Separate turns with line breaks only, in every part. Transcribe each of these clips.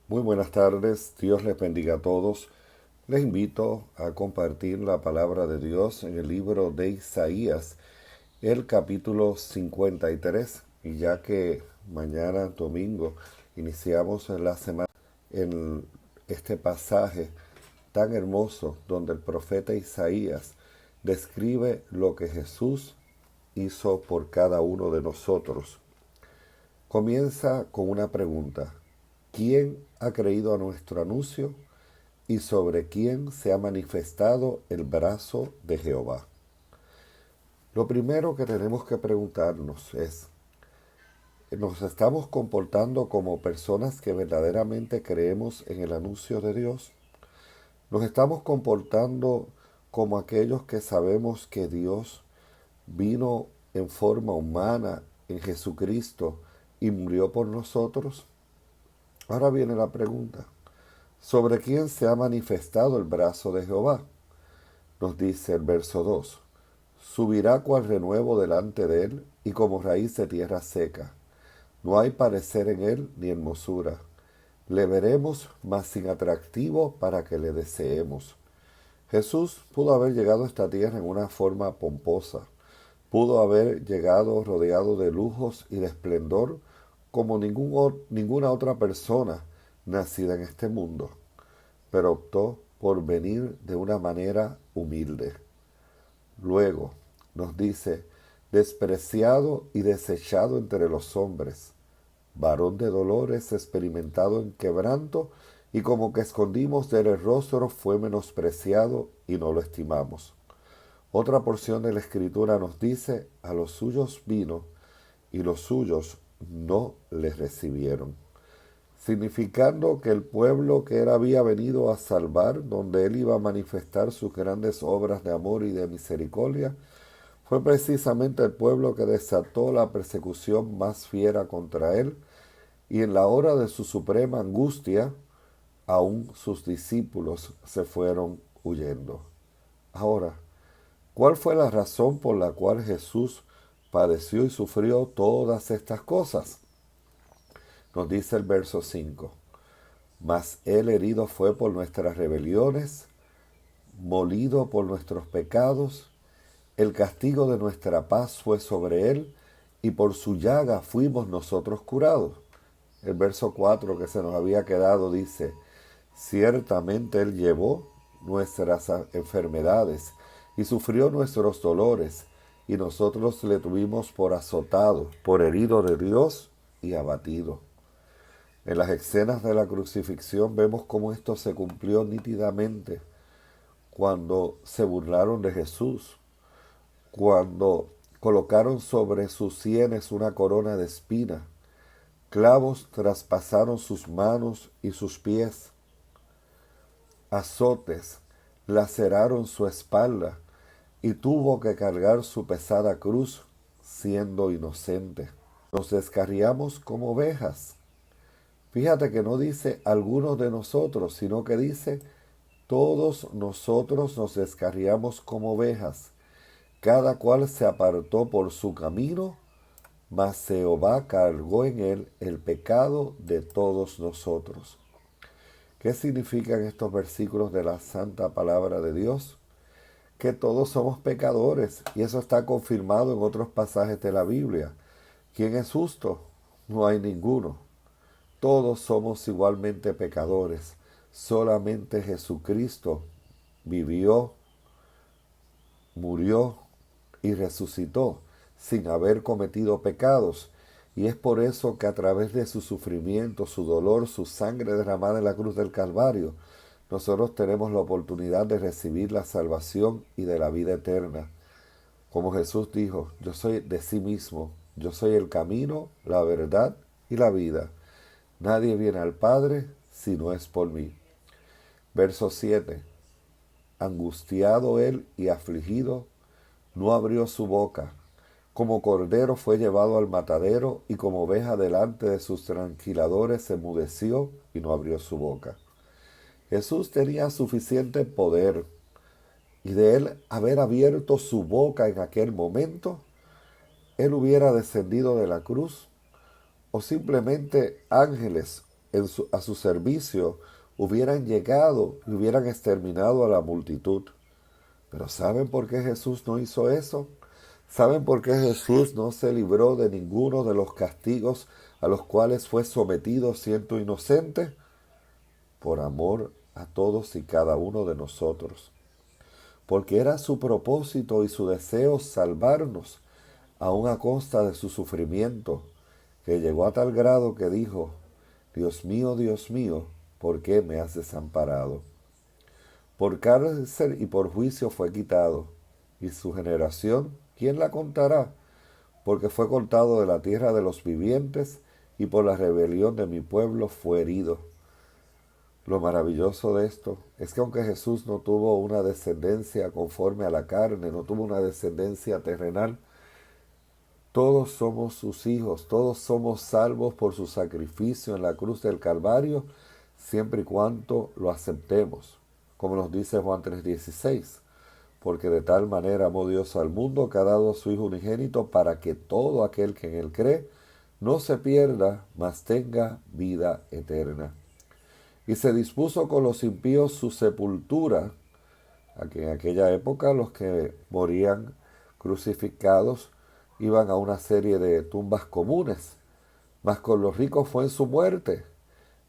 Muy buenas tardes, Dios les bendiga a todos. Les invito a compartir la palabra de Dios en el libro de Isaías, el capítulo 53. Y ya que mañana, domingo, iniciamos la semana en este pasaje tan hermoso donde el profeta Isaías describe lo que Jesús hizo por cada uno de nosotros. Comienza con una pregunta. ¿Quién ha creído a nuestro anuncio y sobre quién se ha manifestado el brazo de Jehová? Lo primero que tenemos que preguntarnos es, ¿nos estamos comportando como personas que verdaderamente creemos en el anuncio de Dios? ¿Nos estamos comportando como aquellos que sabemos que Dios vino en forma humana en Jesucristo y murió por nosotros? Ahora viene la pregunta. ¿Sobre quién se ha manifestado el brazo de Jehová? Nos dice el verso 2. Subirá cual renuevo delante de él y como raíz de tierra seca. No hay parecer en él ni hermosura. Le veremos, mas sin atractivo para que le deseemos. Jesús pudo haber llegado a esta tierra en una forma pomposa. Pudo haber llegado rodeado de lujos y de esplendor como ninguna otra persona nacida en este mundo, pero optó por venir de una manera humilde. Luego nos dice, despreciado y desechado entre los hombres, varón de dolores, experimentado en quebranto, y como que escondimos de él el rostro, fue menospreciado y no lo estimamos. Otra porción de la Escritura nos dice, a los suyos vino y los suyos no les recibieron, significando que el pueblo que él había venido a salvar, donde él iba a manifestar sus grandes obras de amor y de misericordia, fue precisamente el pueblo que desató la persecución más fiera contra él, y en la hora de su suprema angustia, aún sus discípulos se fueron huyendo. Ahora, ¿cuál fue la razón por la cual Jesús padeció y sufrió todas estas cosas? Nos dice el verso 5. Mas él herido fue por nuestras rebeliones, molido por nuestros pecados, el castigo de nuestra paz fue sobre él, y por su llaga fuimos nosotros curados. El verso 4 que se nos había quedado dice, ciertamente él llevó nuestras enfermedades y sufrió nuestros dolores, y nosotros le tuvimos por azotado, por herido de Dios y abatido. En las escenas de la crucifixión vemos cómo esto se cumplió nítidamente cuando se burlaron de Jesús, cuando colocaron sobre sus sienes una corona de espina, clavos traspasaron sus manos y sus pies, azotes laceraron su espalda y tuvo que cargar su pesada cruz siendo inocente. Nos descarriamos como ovejas. Fíjate que no dice algunos de nosotros, sino que dice todos nosotros nos descarriamos como ovejas. Cada cual se apartó por su camino, mas Jehová cargó en él el pecado de todos nosotros. ¿Qué significan estos versículos de la santa palabra de Dios? Que todos somos pecadores, y eso está confirmado en otros pasajes de la Biblia. ¿Quién es justo? No hay ninguno. Todos somos igualmente pecadores. Solamente Jesucristo vivió, murió y resucitó sin haber cometido pecados. Y es por eso que a través de su sufrimiento, su dolor, su sangre derramada en la cruz del Calvario, nosotros tenemos la oportunidad de recibir la salvación y de la vida eterna. Como Jesús dijo, yo soy de sí mismo, yo soy el camino, la verdad y la vida. Nadie viene al Padre si no es por mí. Verso 7. Angustiado él y afligido, no abrió su boca. Como cordero fue llevado al matadero, y como oveja delante de sus tranquiladores se enmudeció y no abrió su boca. Jesús tenía suficiente poder, y de él haber abierto su boca en aquel momento, él hubiera descendido de la cruz, o simplemente ángeles a su servicio hubieran llegado y hubieran exterminado a la multitud. Pero ¿saben por qué Jesús no hizo eso? ¿Saben por qué Jesús no se libró de ninguno de los castigos a los cuales fue sometido siendo inocente? Por amor a todos y cada uno de nosotros. Porque era su propósito y su deseo salvarnos, aun a costa de su sufrimiento, que llegó a tal grado que dijo: Dios mío, ¿por qué me has desamparado? Por cárcel y por juicio fue quitado, y su generación, ¿quién la contará? Porque fue cortado de la tierra de los vivientes, y por la rebelión de mi pueblo fue herido. Lo maravilloso de esto es que aunque Jesús no tuvo una descendencia conforme a la carne, no tuvo una descendencia terrenal, todos somos sus hijos, todos somos salvos por su sacrificio en la cruz del Calvario, siempre y cuando lo aceptemos, como nos dice Juan 3:16. Porque de tal manera amó Dios al mundo que ha dado a su Hijo unigénito para que todo aquel que en él cree no se pierda, mas tenga vida eterna. Y se dispuso con los impíos su sepultura, a que en aquella época los que morían crucificados iban a una serie de tumbas comunes, mas con los ricos fue en su muerte.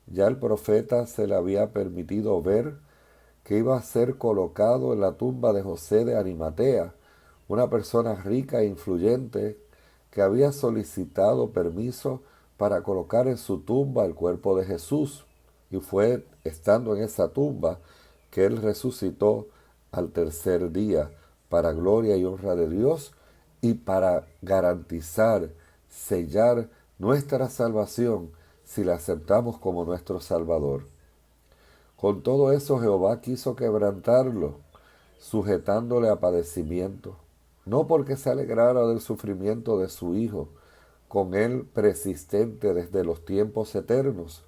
Ya el profeta se le había permitido ver que iba a ser colocado en la tumba de José de Arimatea, una persona rica e influyente que había solicitado permiso para colocar en su tumba el cuerpo de Jesús. Y fue estando en esa tumba que él resucitó al tercer día, para gloria y honra de Dios y para garantizar, sellar nuestra salvación si la aceptamos como nuestro Salvador. Con todo eso Jehová quiso quebrantarlo, sujetándole a padecimiento, no porque se alegrara del sufrimiento de su Hijo, con él persistente desde los tiempos eternos,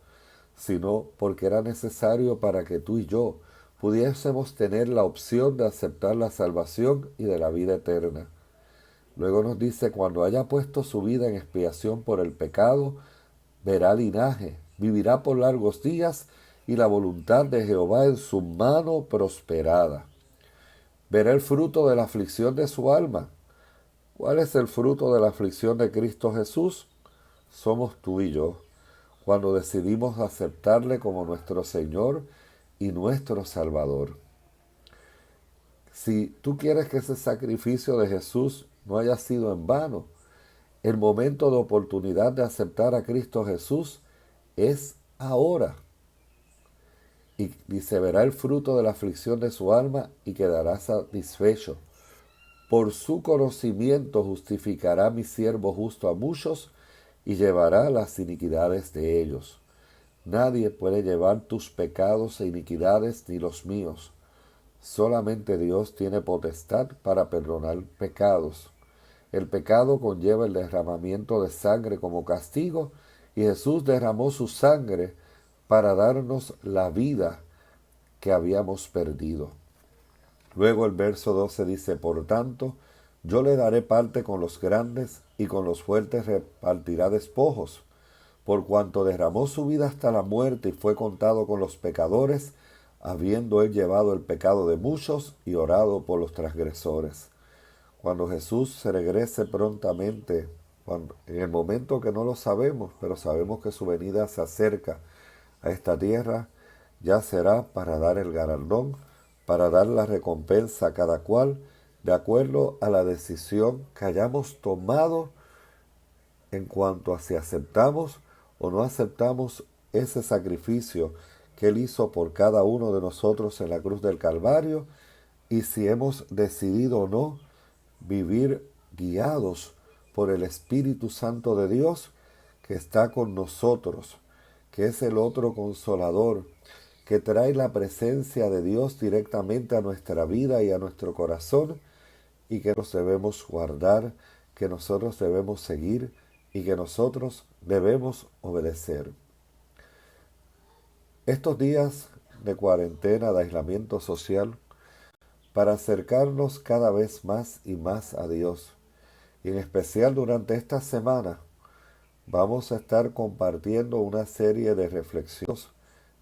sino porque era necesario para que tú y yo pudiésemos tener la opción de aceptar la salvación y de la vida eterna. Luego nos dice: cuando haya puesto su vida en expiación por el pecado, verá linaje, vivirá por largos días, y la voluntad de Jehová en su mano prosperada. Verá el fruto de la aflicción de su alma. ¿Cuál es el fruto de la aflicción de Cristo Jesús? Somos tú y yo, cuando decidimos aceptarle como nuestro Señor y nuestro Salvador. Si tú quieres que ese sacrificio de Jesús no haya sido en vano, el momento de oportunidad de aceptar a Cristo Jesús es ahora. Y dice: verá el fruto de la aflicción de su alma y quedará satisfecho. Por su conocimiento justificará mi siervo justo a muchos y llevará las iniquidades de ellos. Nadie puede llevar tus pecados e iniquidades ni los míos. Solamente Dios tiene potestad para perdonar pecados. El pecado conlleva el derramamiento de sangre como castigo, y Jesús derramó su sangre para darnos la vida que habíamos perdido. Luego el verso 12 dice: por tanto, yo le daré parte con los grandes, y con los fuertes repartirá despojos. Por cuanto derramó su vida hasta la muerte y fue contado con los pecadores, habiendo él llevado el pecado de muchos y orado por los transgresores. Cuando Jesús se regrese prontamente, en el momento que no lo sabemos, pero sabemos que su venida se acerca a esta tierra, ya será para dar el galardón, para dar la recompensa a cada cual, de acuerdo a la decisión que hayamos tomado en cuanto a si aceptamos o no aceptamos ese sacrificio que Él hizo por cada uno de nosotros en la cruz del Calvario, y si hemos decidido o no vivir guiados por el Espíritu Santo de Dios, que está con nosotros, que es el otro consolador, que trae la presencia de Dios directamente a nuestra vida y a nuestro corazón, y que nos debemos guardar, que nosotros debemos seguir y que nosotros debemos obedecer. Estos días de cuarentena, de aislamiento social, para acercarnos cada vez más y más a Dios, y en especial durante esta semana, vamos a estar compartiendo una serie de reflexiones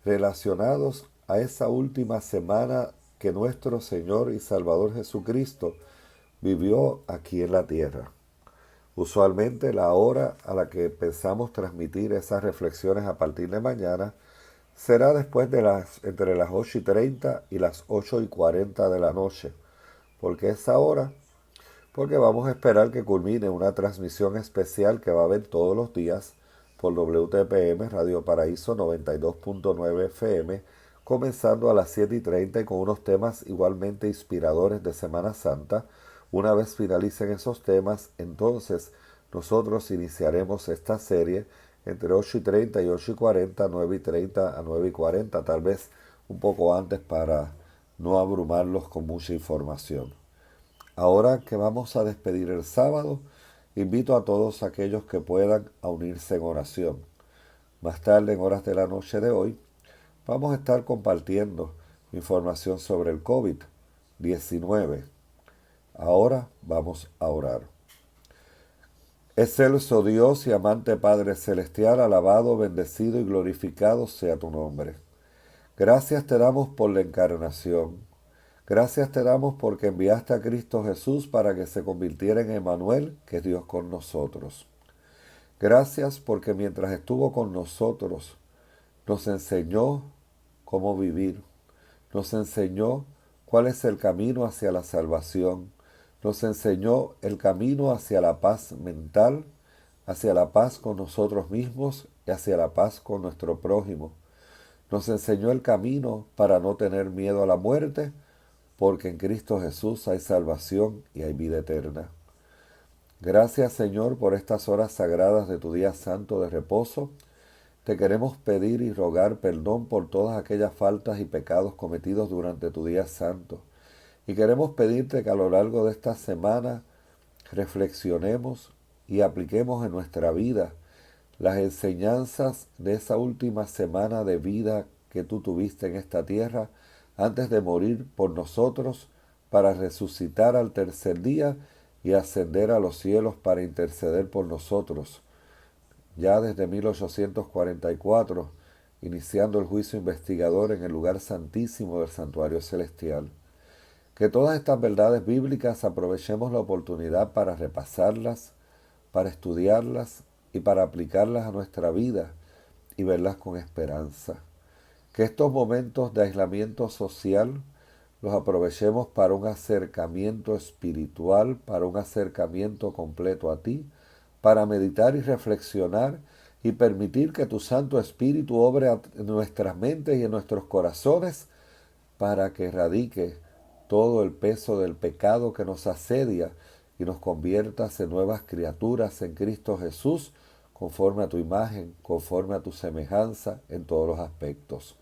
relacionados a esa última semana que nuestro Señor y Salvador Jesucristo vivió aquí en la tierra. Usualmente la hora a la que pensamos transmitir esas reflexiones a partir de mañana será después de entre las 8:30 y las 8:40 de la noche. ¿Por qué esa hora? Porque vamos a esperar que culmine una transmisión especial que va a haber todos los días por WTPM Radio Paraíso 92.9 FM, comenzando a las 7:30 y con unos temas igualmente inspiradores de Semana Santa. Una vez finalicen esos temas, entonces nosotros iniciaremos esta serie entre 8:30 y 8:40, 9:30 a 9:40, tal vez un poco antes para no abrumarlos con mucha información. Ahora que vamos a despedir el sábado, invito a todos aquellos que puedan a unirse en oración. Más tarde, en horas de la noche de hoy, vamos a estar compartiendo información sobre el COVID-19. Ahora vamos a orar. Excelso Dios y amante Padre Celestial, alabado, bendecido y glorificado sea tu nombre. Gracias te damos por la encarnación. Gracias te damos porque enviaste a Cristo Jesús para que se convirtiera en Emmanuel, que es Dios con nosotros. Gracias porque mientras estuvo con nosotros, nos enseñó cómo vivir, nos enseñó cuál es el camino hacia la salvación, nos enseñó el camino hacia la paz mental, hacia la paz con nosotros mismos y hacia la paz con nuestro prójimo. Nos enseñó el camino para no tener miedo a la muerte, porque en Cristo Jesús hay salvación y hay vida eterna. Gracias, Señor, por estas horas sagradas de tu día santo de reposo. Te queremos pedir y rogar perdón por todas aquellas faltas y pecados cometidos durante tu día santo. Y queremos pedirte que a lo largo de esta semana reflexionemos y apliquemos en nuestra vida las enseñanzas de esa última semana de vida que tú tuviste en esta tierra antes de morir por nosotros para resucitar al tercer día y ascender a los cielos para interceder por nosotros. Ya desde 1844, iniciando el juicio investigador en el lugar santísimo del santuario celestial. Que todas estas verdades bíblicas aprovechemos la oportunidad para repasarlas, para estudiarlas y para aplicarlas a nuestra vida y verlas con esperanza. Que estos momentos de aislamiento social los aprovechemos para un acercamiento espiritual, para un acercamiento completo a ti, para meditar y reflexionar y permitir que tu Santo Espíritu obre en nuestras mentes y en nuestros corazones para que erradique todo el peso del pecado que nos asedia y nos conviertas en nuevas criaturas en Cristo Jesús, conforme a tu imagen, conforme a tu semejanza en todos los aspectos.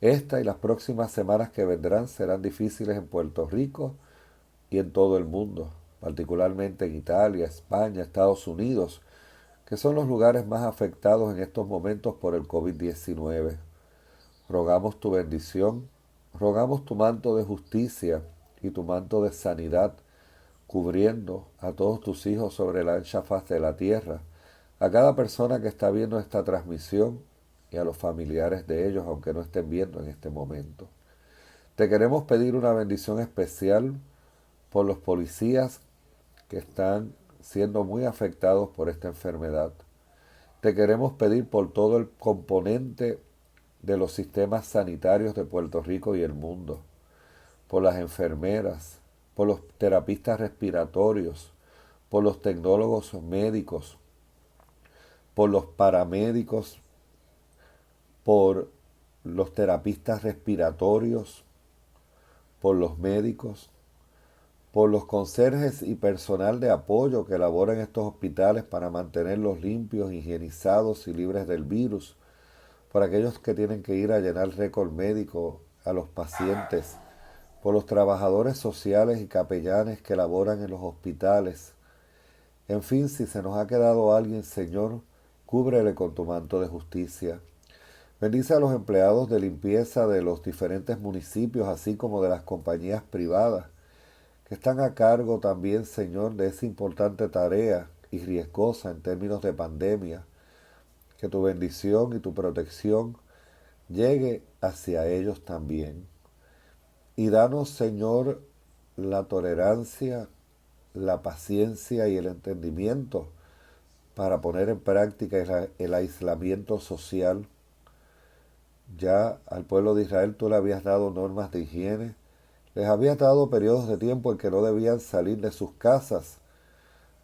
Esta y las próximas semanas que vendrán serán difíciles en Puerto Rico y en todo el mundo, particularmente en Italia, España, Estados Unidos, que son los lugares más afectados en estos momentos por el COVID-19. Rogamos tu bendición, rogamos tu manto de justicia y tu manto de sanidad, cubriendo a todos tus hijos sobre la ancha faz de la tierra, a cada persona que está viendo esta transmisión y a los familiares de ellos, aunque no estén viendo en este momento. Te queremos pedir una bendición especial por los policías que están siendo muy afectados por esta enfermedad. Te queremos pedir por todo el componente de los sistemas sanitarios de Puerto Rico y el mundo, por las enfermeras, por los terapistas respiratorios, por los tecnólogos médicos, por los paramédicos, por los terapistas respiratorios, por los médicos, por los conserjes y personal de apoyo que labora en estos hospitales para mantenerlos limpios, higienizados y libres del virus, por aquellos que tienen que ir a llenar récord médico a los pacientes, por los trabajadores sociales y capellanes que laboran en los hospitales. En fin, si se nos ha quedado alguien, Señor, cúbrele con tu manto de justicia. Bendice a los empleados de limpieza de los diferentes municipios, así como de las compañías privadas, que están a cargo también, Señor, de esa importante tarea y riesgosa en términos de pandemia, que tu bendición y tu protección llegue hacia ellos también. Y danos, Señor, la tolerancia, la paciencia y el entendimiento para poner en práctica el aislamiento social. Ya al pueblo de Israel tú le habías dado normas de higiene, les habías dado periodos de tiempo en que no debían salir de sus casas,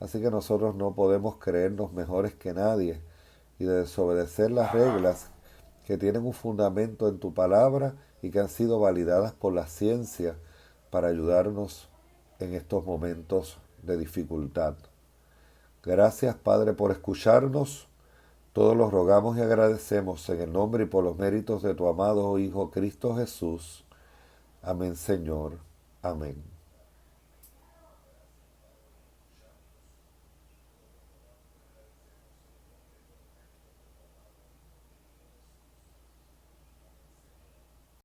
así que nosotros no podemos creernos mejores que nadie y desobedecer las reglas que tienen un fundamento en tu palabra y que han sido validadas por la ciencia para ayudarnos en estos momentos de dificultad. Gracias, Padre, por escucharnos. Todos los rogamos y agradecemos en el nombre y por los méritos de tu amado Hijo Cristo Jesús. Amén, Señor. Amén.